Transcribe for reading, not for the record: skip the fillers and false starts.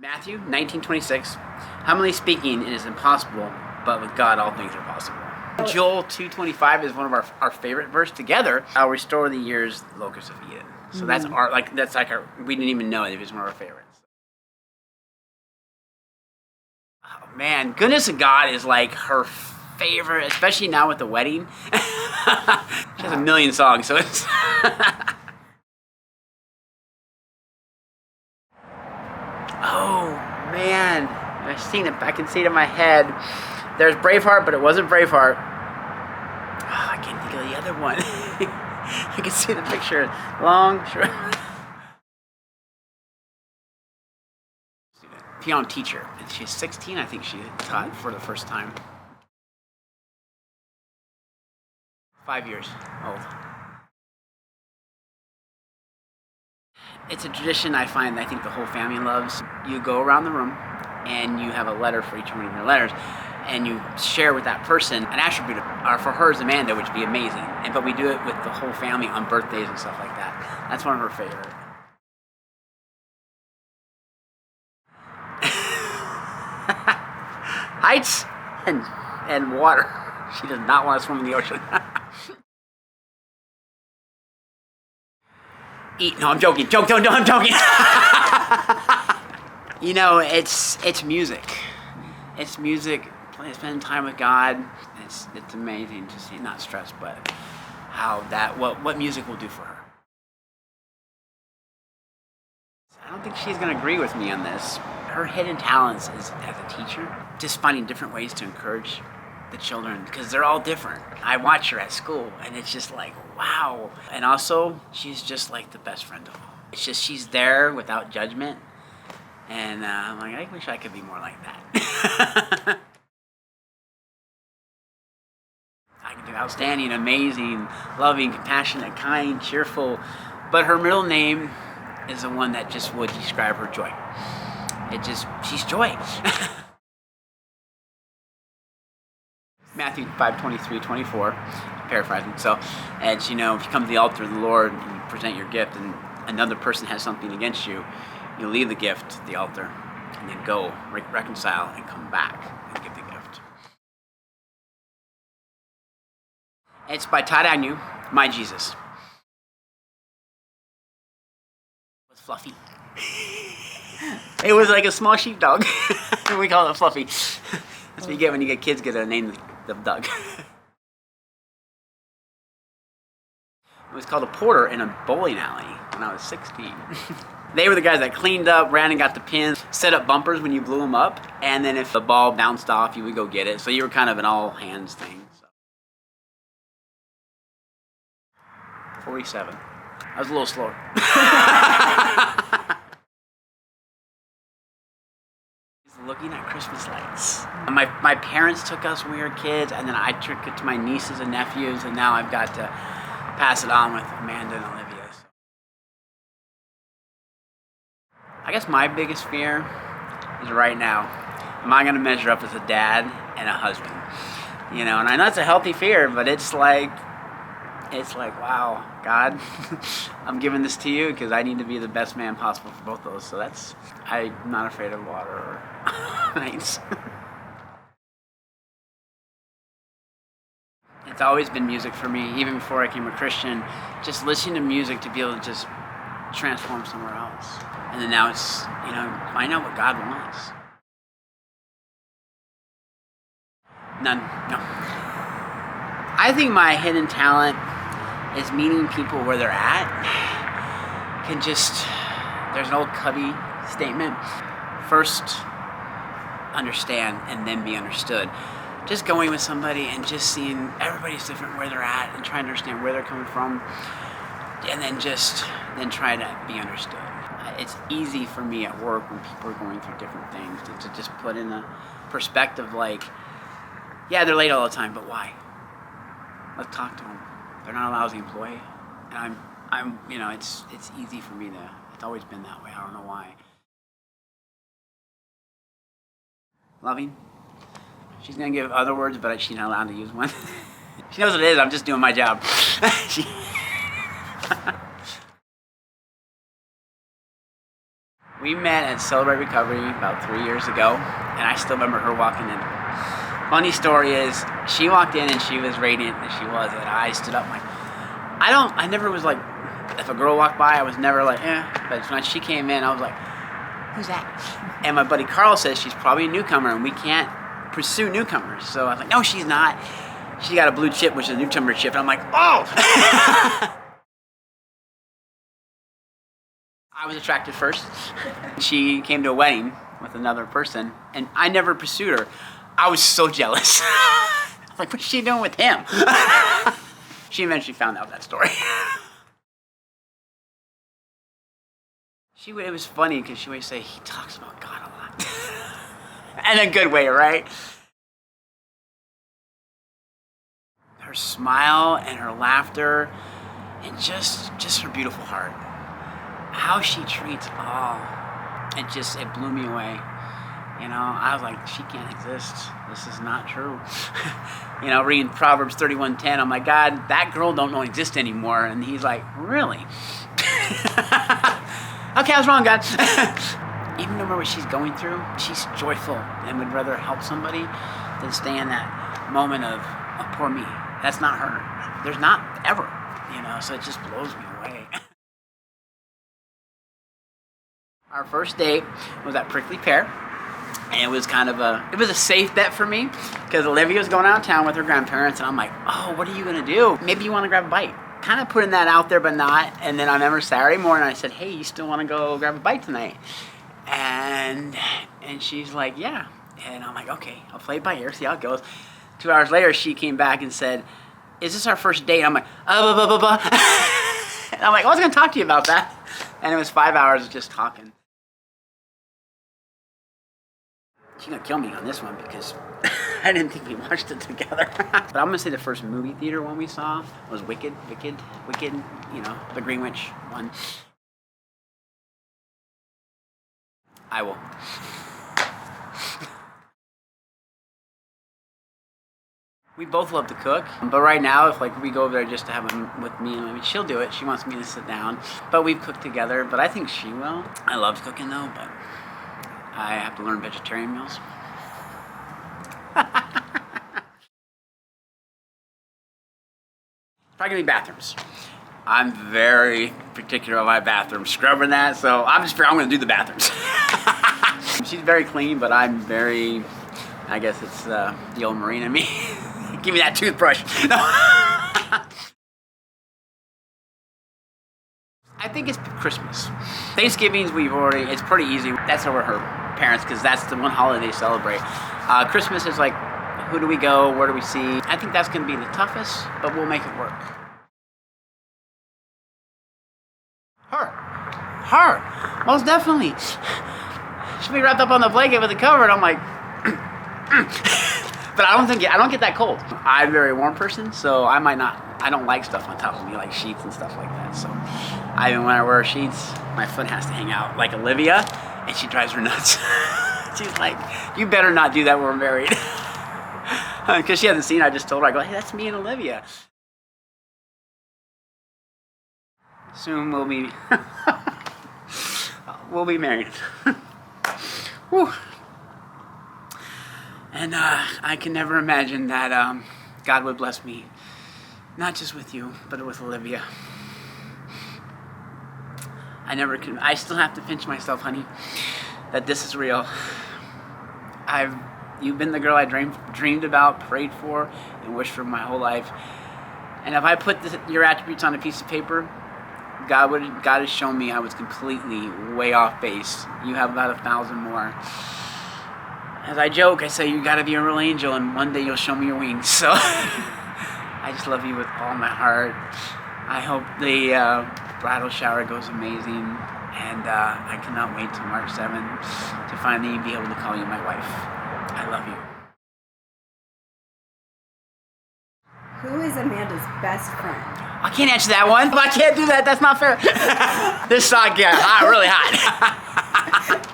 Matthew 19:26. Humbly speaking, it is impossible, but with God all things are possible. Joel 2:25 is one of our favorite verse together. I'll restore the years the locusts have eaten. So that's our we didn't even know it was one of our favorites. Oh man, goodness of God is like her favorite, especially now with the wedding. She has a million songs, so it's oh man, I've seen it. I can see it in my head. There's Braveheart, but it wasn't Braveheart. Oh, I can't think of the other one. I can see the picture. Long, short. Piano teacher. She's 16, I think she taught for the first time. 5 years old. It's a tradition I think the whole family loves. You go around the room and you have a letter for each one of your letters, and you share with that person an attribute for her is Amanda, which would be amazing. But we do it with the whole family on birthdays and stuff like that. That's one of her favorite. Heights and water. She does not want to swim in the ocean. Eat. No, I'm joking. I'm joking. You know, it's music. It's music. Spending time with God. It's amazing to see. Not stressed, but what music will do for her. I don't think she's going to agree with me on this. Her hidden talents is as a teacher, just finding different ways to encourage the children because they're all different. I watch her at school and it's just like, wow. And also, she's just like the best friend of all. It's just she's there without judgment. And I'm like, I wish I could be more like that. I can do outstanding, amazing, loving, compassionate, kind, cheerful. But her middle name is the one that just would describe her joy. She's joy. Matthew 5:23-24, paraphrasing. So, as you know, if you come to the altar of the Lord and you present your gift and another person has something against you, you leave the gift at the altar and then go reconcile and come back and give the gift. It's by Todd Agnew, My Jesus. It was Fluffy. It was like a small sheepdog. We call it Fluffy. That's what you get when you get kids get a name the dog. It was called a porter in a bowling alley when I was 16. They were the guys that cleaned up, ran and got the pins, set up bumpers when you blew them up, and then if the ball bounced off, you would go get it. So you were kind of an all-hands thing. So. 47. I was a little slower. Looking at Christmas lights. My parents took us when we were kids, and then I took it to my nieces and nephews, and now I've got to pass it on with Amanda and Olivia. So. I guess my biggest fear is right now, am I going to measure up as a dad and a husband? You know, and I know it's a healthy fear, but it's like, wow, God, I'm giving this to you because I need to be the best man possible for both those. So I'm not afraid of water or heights. It's always been music for me, even before I became a Christian. Just listening to music to be able to just transform somewhere else. And then now it's, find out what God wants. None, no. I think my hidden talent is meeting people where they're at. There's an old Covey statement, first understand and then be understood. Just going with somebody and just seeing everybody's different where they're at and trying to understand where they're coming from, and then try to be understood. It's easy for me at work when people are going through different things to just put in a perspective like, yeah, they're late all the time, but why? Let's talk to them. They're not a lousy employee, and it's easy for me to. It's always been that way. I don't know why. Loving. She's gonna give other words, but she's not allowed to use one. She knows what it is. I'm just doing my job. We met at Celebrate Recovery about 3 years ago, and I still remember her walking in. Funny story is, she walked in and she was radiant as she was, and I stood up like, I never was like, if a girl walked by, I was never like, but when she came in, I was like, who's that? And my buddy Carl says she's probably a newcomer, and we can't pursue newcomers. So I was like, no, she's not. She got a blue chip, which is a newcomer chip, and I'm like, oh! I was attracted first. She came to a wedding with another person, and I never pursued her. I was so jealous. I was like, what's she doing with him? She eventually found out that story. It was funny because she would say, he talks about God a lot. In a good way, right? Her smile and her laughter and just her beautiful heart. How she treats all. It blew me away. You know, I was like, she can't exist. This is not true. You know, reading Proverbs 31:10, I'm like, God, that girl don't exist anymore. And he's like, really? Okay, I was wrong, God. Even no matter what she's going through, she's joyful and would rather help somebody than stay in that moment of poor me. That's not her. There's not ever, you know, so it just blows me away. Our first date was at Prickly Pear, and it was a safe bet for me because Olivia was going out of town with her grandparents, and I'm like, oh, what are you gonna do? Maybe you want to grab a bite. Kind of putting that out there, but not. And then I remember Saturday morning, I said, hey, you still want to go grab a bite tonight? And she's like, yeah. And I'm like, okay, I'll play it by ear, see how it goes. 2 hours later, she came back and said, is this our first date? I'm like, blah, blah, blah, blah. And I'm like, I was going to talk to you about that. And it was 5 hours of just talking. She's going to kill me on this one because I didn't think we watched it together. But I'm going to say the first movie theater one we saw was Wicked, you know, the Green Witch one. I will. We both love to cook, but right now, if we go over there just to have them with me, I mean, she'll do it. She wants me to sit down, but we've cooked together. But I think she will. I love cooking though, but I have to learn vegetarian meals. Probably gonna be bathrooms. I'm very particular on my bathroom, scrubbing that, so I'm gonna do the bathrooms. She's very clean, but I'm very, I guess it's the old Marine in me. Give me that toothbrush. No. I think it's Christmas. Thanksgiving's it's pretty easy. That's over her parents because that's the one holiday they celebrate. Christmas is like, who do we go? Where do we see? I think that's going to be the toughest, but we'll make it work. Her, most definitely. She'll be wrapped up on the blanket with the cover, and I'm like, but I don't get that cold. I'm a very warm person, so I don't like stuff on top of me, like sheets and stuff like that. So when I wear sheets, my foot has to hang out, like Olivia, and she drives her nuts. She's like, you better not do that when we're married. Because she hasn't seen it, I just told her, I go, hey, that's me and Olivia. Soon we'll be married. Whew. And I can never imagine that God would bless me, not just with you, but with Olivia. I still have to pinch myself, honey, that this is real. You've been the girl I dreamed about, prayed for, and wished for my whole life. And if I put your attributes on a piece of paper, God has shown me I was completely way off base. You have about 1,000 more. As I joke, I say, you gotta be a real angel, and one day you'll show me your wings. So, I just love you with all my heart. I hope the bridal shower goes amazing, and I cannot wait till March 7th to finally be able to call you my wife. I love you. Who is Amanda's best friend? I can't answer that one. I can't do that. That's not fair. This song got hot, really hot.